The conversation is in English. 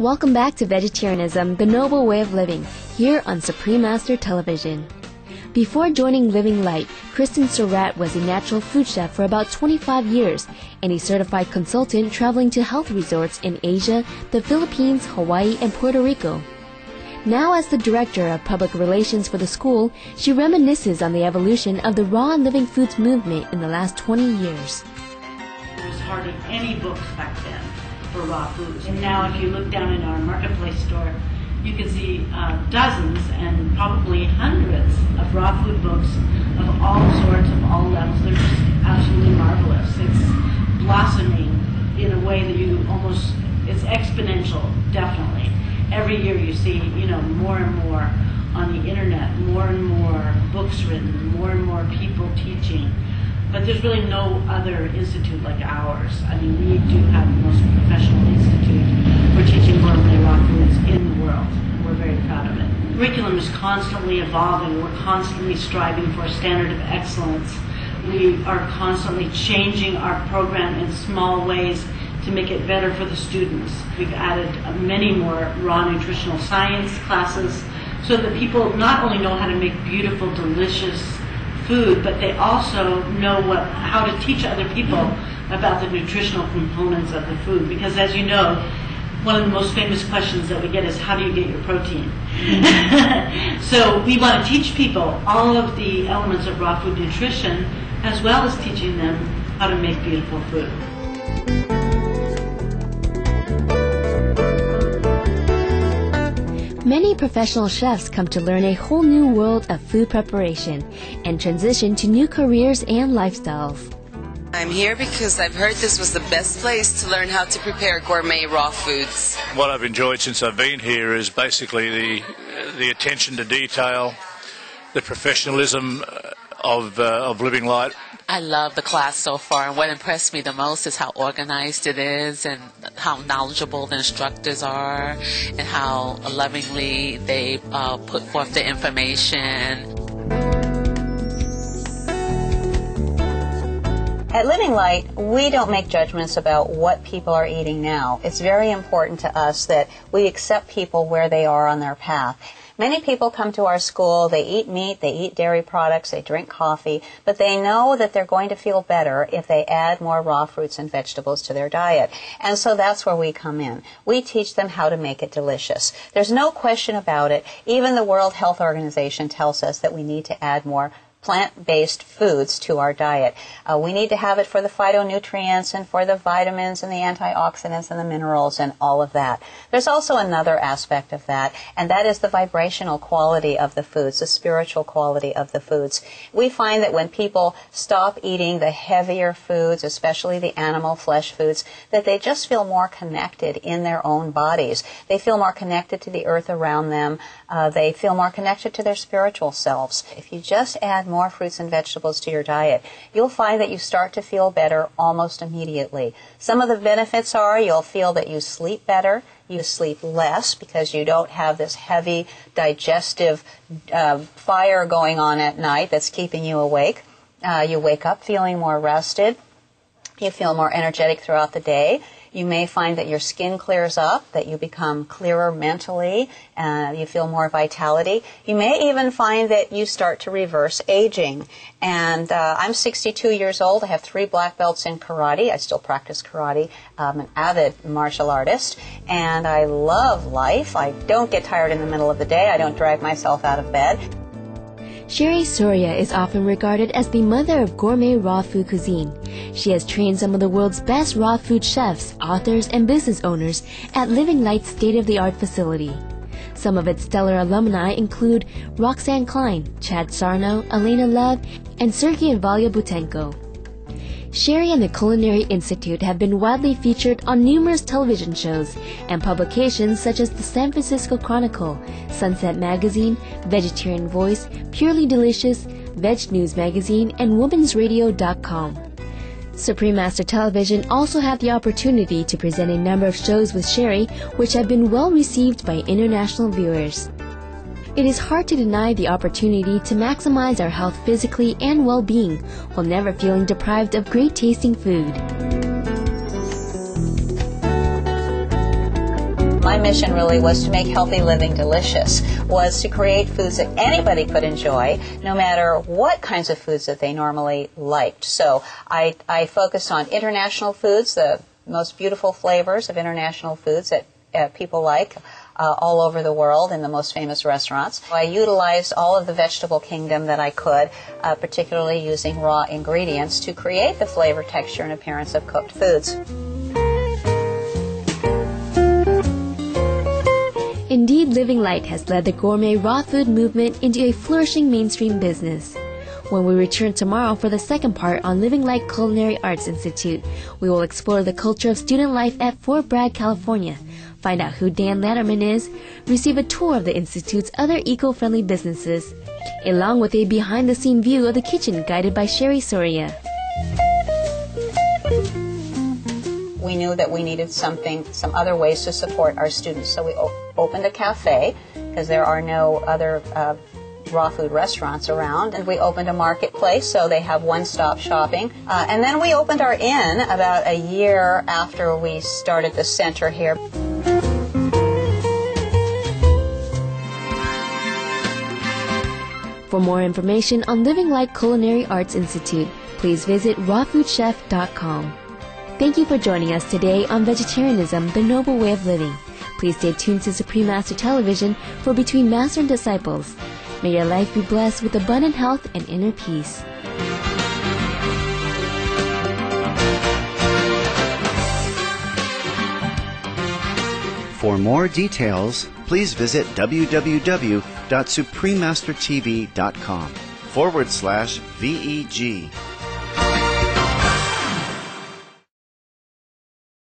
Welcome back to Vegetarianism, the Noble Way of Living, here on Supreme Master Television. Before joining Living Light, Kristen Surratt was a natural food chef for about 25 years and a certified consultant traveling to health resorts in Asia, the Philippines, Hawaii, and Puerto Rico. Now as the Director of Public Relations for the school, she reminisces on the evolution of the raw and living foods movement in the last 20 years. There was hardly any books back then for raw foods. And now if you look down in our marketplace store, you can see dozens and probably hundreds of raw food books of all sorts, of all levels. They're just absolutely marvelous. It's blossoming in a way that it's exponential, definitely. Every year you see, more and more on the internet, more and more books written, more and more people teaching. But there's really no other institute like ours. I mean, we do have the most professional institute for teaching gourmet raw foods in the world. We're very proud of it. The curriculum is constantly evolving. We're constantly striving for a standard of excellence. We are constantly changing our program in small ways to make it better for the students. We've added many more raw nutritional science classes so that people not only know how to make beautiful, delicious food, but they also know how to teach other people about the nutritional components of the food. Because as you know, one of the most famous questions that we get is, how do you get your protein? So we want to teach people all of the elements of raw food nutrition, as well as teaching them how to make beautiful food. Many professional chefs come to learn a whole new world of food preparation and transition to new careers and lifestyles. I'm here because I've heard this was the best place to learn how to prepare gourmet raw foods. What I've enjoyed since I've been here is basically the attention to detail, the professionalism of Living Light. I love the class so far, and what impressed me the most is how organized it is and how knowledgeable the instructors are and how lovingly they put forth the information. At Living Light, we don't make judgments about what people are eating now. It's very important to us that we accept people where they are on their path. Many people come to our school, they eat meat, they eat dairy products, they drink coffee, but they know that they're going to feel better if they add more raw fruits and vegetables to their diet. And so that's where we come in. We teach them how to make it delicious. There's no question about it. Even the World Health Organization tells us that we need to add more plant-based foods to our diet. We need to have it for the phytonutrients and for the vitamins and the antioxidants and the minerals and all of that. There's also another aspect of that, and that is the vibrational quality of the foods, the spiritual quality of the foods. We find that when people stop eating the heavier foods, especially the animal flesh foods, that they just feel more connected in their own bodies. They feel more connected to the earth around them. They feel more connected to their spiritual selves. If you just add more fruits and vegetables to your diet, you'll find that you start to feel better almost immediately. Some of the benefits are you'll feel that you sleep better, you sleep less because you don't have this heavy digestive fire going on at night that's keeping you awake. You wake up feeling more rested. You feel more energetic throughout the day. You may find that your skin clears up, that you become clearer mentally, you feel more vitality. You may even find that you start to reverse aging. And I'm 62 years old. I have 3 black belts in karate. I still practice karate. I'm an avid martial artist, and I love life. I don't get tired in the middle of the day. I don't drag myself out of bed. Sherry Soria is often regarded as the mother of gourmet raw food cuisine. She has trained some of the world's best raw food chefs, authors, and business owners at Living Light's state-of-the-art facility. Some of its stellar alumni include Roxanne Klein, Chad Sarno, Elena Love, and Sergei Valyabutenko. Sherry and the Culinary Institute have been widely featured on numerous television shows and publications such as the San Francisco Chronicle, Sunset Magazine, Vegetarian Voice, Purely Delicious, Veg News Magazine, and Women'sRadio.com. Supreme Master Television also had the opportunity to present a number of shows with Sherry, which have been well received by international viewers. It is hard to deny the opportunity to maximize our health physically and well-being while never feeling deprived of great-tasting food. my mission really was to make healthy living delicious, was to create foods that anybody could enjoy, no matter what kinds of foods that they normally liked. So I focused on international foods, the most beautiful flavors of international foods that people like all over the world in the most famous restaurants. I utilized all of the vegetable kingdom that I could, particularly using raw ingredients to create the flavor, texture, and appearance of cooked foods. Indeed, Living Light has led the gourmet raw food movement into a flourishing mainstream business. When we return tomorrow for the second part on Living Light Culinary Arts Institute, we will explore the culture of student life at Fort Bragg, California, find out who Dan Letterman is, receive a tour of the Institute's other eco-friendly businesses, along with a behind-the-scene view of the kitchen guided by Sherry Soria. We knew that we needed some other ways to support our students, so we opened a cafe, because there are no other raw food restaurants around, and we opened a marketplace so they have one-stop shopping, and then we opened our inn about a year after we started the center here. For more information on Living Light Culinary Arts Institute, please visit rawfoodchef.com. Thank you for joining us today on Vegetarianism, the Noble Way of Living. Please stay tuned to Supreme Master Television for Between Master and Disciples. May your life be blessed with abundant health and inner peace. For more details, please visit www.suprememastertv.com/VEG.